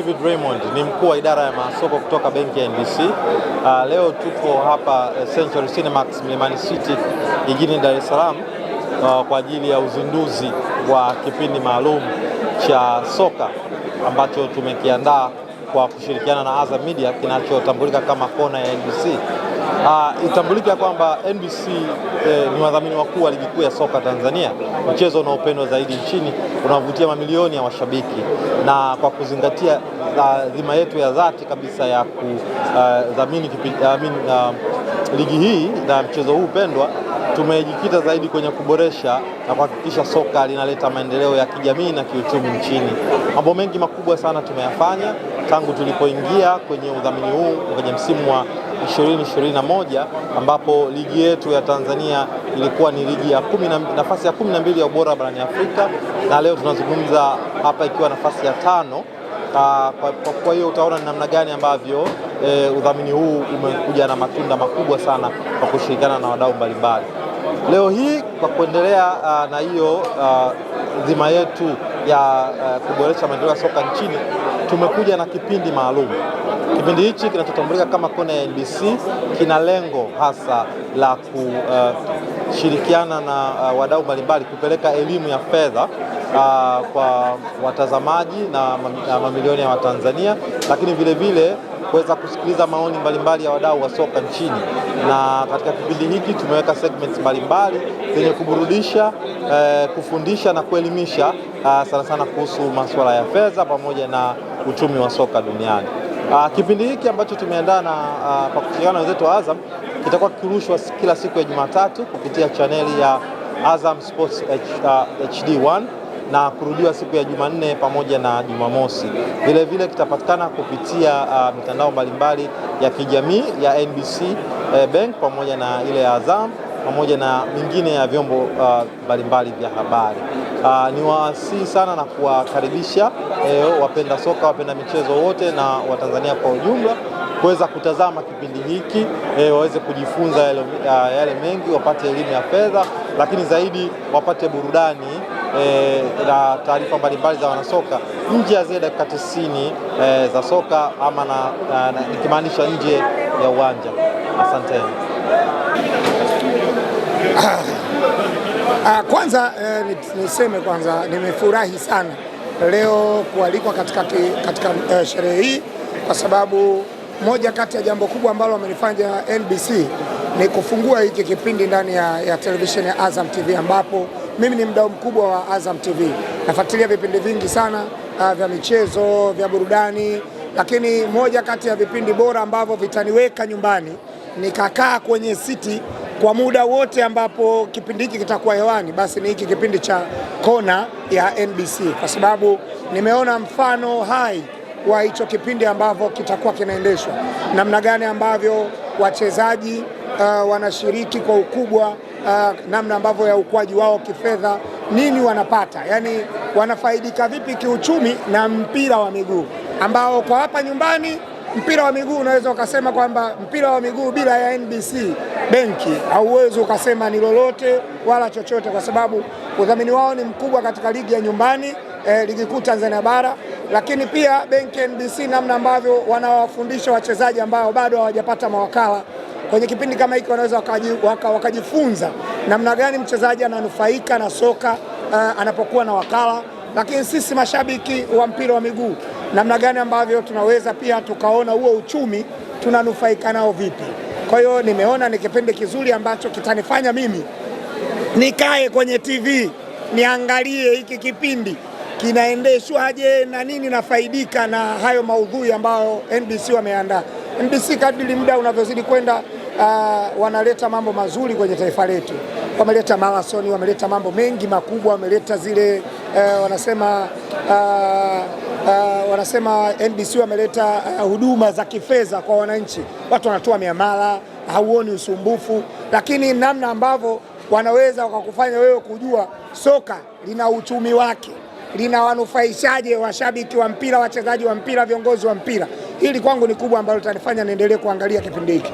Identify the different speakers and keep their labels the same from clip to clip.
Speaker 1: David Raymond, ni mkuu wa idara ya masoko kutoka benki ya NBC. Leo tuko hapa Century Cinemax Mlimani City jijini Dar es Salaam kwa ajili ya uzinduzi wa kipindi maalum cha soka ambacho tumekiandaa kwa kushirikiana na Azam Media kinachotambulika kama kona ya NBC. Itambulika kwamba NBC ni wadhamini wakuu wa ligi kuu ya soka Tanzania, mchezo unaopendwa zaidi nchini, unavutia mamilioni ya washabiki, na kwa kuzingatia dhima yetu ya dhati kabisa ya kudhamini ligi hii na mchezo huu pendwa, tumejikita zaidi kwenye kuboresha na kuhakikisha soka linaleta maendeleo ya kijamii na kiuchumi nchini. Mambo mengi makubwa sana tumeyafanya tangu tulipoingia kwenye udhamini huu kwenye msimu wa 2021 ambapo ligi yetu ya Tanzania ilikuwa ni ligi ya nafasi ya 12 ya ubora barani Afrika, na leo tunazungumza hapa ikiwa nafasi ya 5. Kwa hiyo utaona ni namna gani ambavyo udhamini huu umekuja na matunda makubwa sana kwa kushirikiana na wadau mbalimbali. Leo hii kwa kuendelea na hiyo dhima yetu ya kuboresha maendeleo ya soka nchini, tumekuja na kipindi maalum. Kipindi hichi kinachotambulika kama kona ya NBC kina lengo hasa la kushirikiana na wadau mbalimbali kupeleka elimu ya fedha kwa watazamaji na mamilioni ya Watanzania, lakini vile vile kuweza kusikiliza maoni mbalimbali ya wadau wa soka nchini. Na katika kipindi hiki tumeweka segments mbalimbali zenye kuburudisha, kufundisha na kuelimisha sana sana kuhusu masuala ya fedha pamoja na uchumi wa soka duniani. Kipindi hiki ambacho tumeandaa na kwa kushirikiana na wenzetu wa Azam kitakuwa kirushwa kila siku ya Jumatatu kupitia chaneli ya Azam Sports HD1 na kurudiwa siku ya Jumanne pamoja na Jumamosi. Vile vile kitapatikana kupitia mitandao mbalimbali ya kijamii ya NBC Bank pamoja na ile ya Azam pamoja na mingine ya vyombo mbalimbali vya habari. Niwasihi sana na kuwakaribisha wapenda soka, wapenda michezo wote na Watanzania kwa ujumla kuweza kutazama kipindi hiki, waweze kujifunza yale mengi, wapate elimu ya fedha, lakini zaidi wapate burudani na taarifa mbalimbali za wanasoka nje ya zile dakika 90 za soka, ama nikimaanisha nje ya uwanja. Asanteni.
Speaker 2: Kwanza niseme kwanza nimefurahi sana leo kualikwa katika sherehe hii, kwa sababu moja kati ya jambo kubwa ambalo wamelifanya NBC ni kufungua hiki kipindi ndani ya television ya Azam TV, ambapo mimi ni mdau mkubwa wa Azam TV. Nafuatilia vipindi vingi sana vya michezo, vya burudani, lakini moja kati ya vipindi bora ambavyo vitaniweka nyumbani nikakaa kwenye siti kwa muda wote ambapo kipindi hiki kitakuwa hewani, basi ni hiki kipindi cha kona ya NBC, kwa sababu nimeona mfano hai wa hicho kipindi ambavyo kitakuwa kinaendeshwa, namna gani ambavyo wachezaji wanashiriki kwa ukubwa, namna ambavyo ya ukuaji wao kifedha, nini wanapata, yani wanafaidika vipi kiuchumi na mpira wa miguu, ambao kwa hapa nyumbani mpira wa miguu unaweza ukasema kwamba mpira wa miguu bila ya NBC benki hauwezi ukasema ni lolote wala chochote, kwa sababu udhamini wao ni mkubwa katika ligi ya nyumbani, ligi kuu Tanzania bara, lakini pia benki NBC namna ambavyo wanawafundisha wachezaji ambao bado hawajapata mawakala kwenye kipindi kama hiki, wanaweza wakajifunza namna gani mchezaji ananufaika na soka anapokuwa na wakala. Lakini sisi mashabiki wa mpira wa miguu, namna gani ambavyo tunaweza pia tukaona huo uchumi tunanufaika nao vipi. Kwa hiyo nimeona ni kipindi kizuri ambacho kitanifanya mimi nikae kwenye TV niangalie hiki kipindi kinaendeshwaje na nini nafaidika na hayo maudhui ambayo NBC wameandaa. NBC kadri muda unavyozidi kwenda wanaleta mambo mazuri kwenye taifa letu. Wameleta marathon, wameleta mambo mengi makubwa, wameleta zile wanasema NBC wameleta huduma za kifedha kwa wananchi. Watu wanatoa miamala, hauoni usumbufu, lakini namna ambavyo wanaweza wakakufanya wewe kujua soka lina uchumi wake, lina wanufaishaje washabiki wa mpira, wachezaji wa mpira, viongozi wa mpira. Hili kwangu ni kubwa ambalo litanifanya niendelee kuangalia kipindi hiki.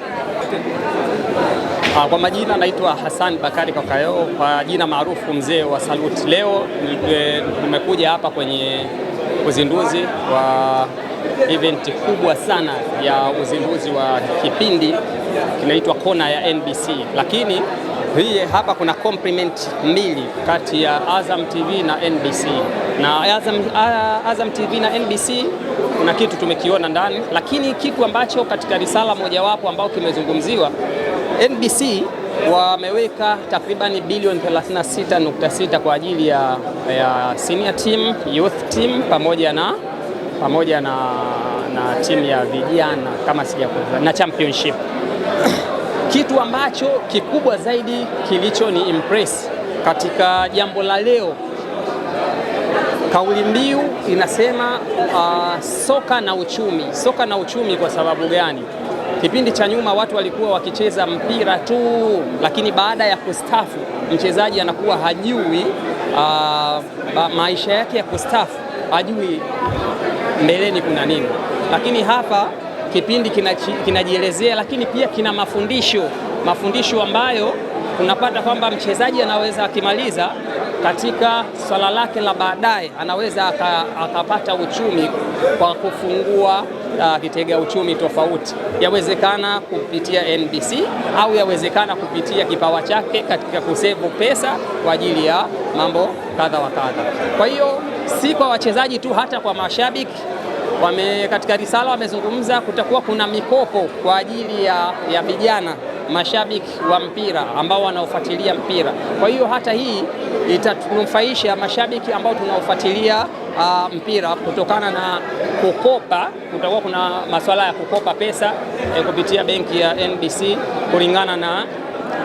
Speaker 3: Kwa majina naitwa Hassan Bakari Kakayo, kwa jina maarufu mzee wa Salute. Leo nimekuja hapa kwenye uzinduzi wa event kubwa sana ya uzinduzi wa kipindi kinaitwa Kona ya NBC, lakini hii hapa kuna complement mbili kati ya Azam TV na NBC, na Azam TV na NBC kuna kitu tumekiona ndani, lakini kitu ambacho katika risala mojawapo ambao kimezungumziwa, NBC wameweka takribani bilioni 36.6 kwa ajili ya senior team, youth team pamoja na timu ya vijana kama sijakosea na championship. Kitu ambacho kikubwa zaidi kilicho ni impress katika jambo la leo, kauli mbiu inasema soka na uchumi. Soka na uchumi kwa sababu gani? Kipindi cha nyuma watu walikuwa wakicheza mpira tu, lakini baada ya kustafu mchezaji anakuwa hajui maisha yake ya kustafu, hajui mbeleni kuna nini. Lakini hapa kipindi kinajielezea, lakini pia kina mafundisho ambayo unapata kwamba mchezaji anaweza akimaliza katika swala lake la baadaye, anaweza akapata uchumi kwa kufungua kitega uchumi tofauti. Yawezekana kupitia NBC au yawezekana kupitia kipawa chake katika kusevu pesa kwa ajili ya mambo kadha wa kadha. Kwa hiyo si kwa wachezaji tu, hata kwa mashabiki katika risala wamezungumza kutakuwa kuna mikopo kwa ajili ya vijana mashabiki wa mpira ambao wanaofuatilia mpira. Kwa hiyo hata hii itatunufaisha mashabiki ambao tunaofuatilia mpira kutokana na kukopa. Kutakuwa kuna masuala ya kukopa pesa kupitia benki ya NBC kulingana na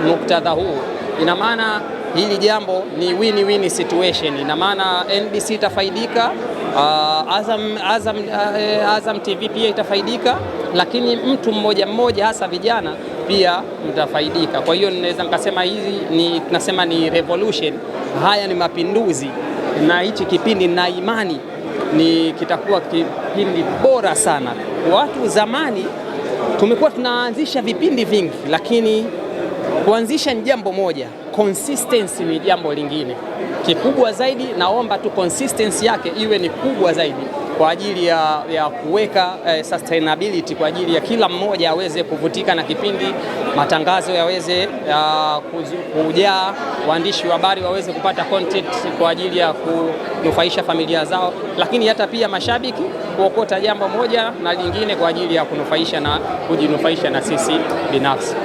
Speaker 3: muktadha huu. Ina maana hili jambo ni win-win situation. Ina maana NBC itafaidika, Azam TV pia itafaidika, lakini mtu mmoja hasa vijana pia mtafaidika. Kwa hiyo naweza nikasema tunasema ni revolution, haya ni mapinduzi, na hichi kipindi na imani kitakuwa kipindi bora sana. Watu zamani tumekuwa tunaanzisha vipindi vingi, lakini kuanzisha ni jambo moja, consistency ni jambo lingine. Kikubwa zaidi, naomba tu consistency yake iwe ni kubwa zaidi kwa ajili ya kuweka sustainability, kwa ajili ya kila mmoja aweze kuvutika na kipindi, matangazo yaweze kujaa, waandishi wa habari waweze kupata content kwa ajili ya kunufaisha familia zao, lakini hata pia mashabiki kuokota jambo moja na lingine kwa ajili ya kunufaisha na kujinufaisha na sisi binafsi.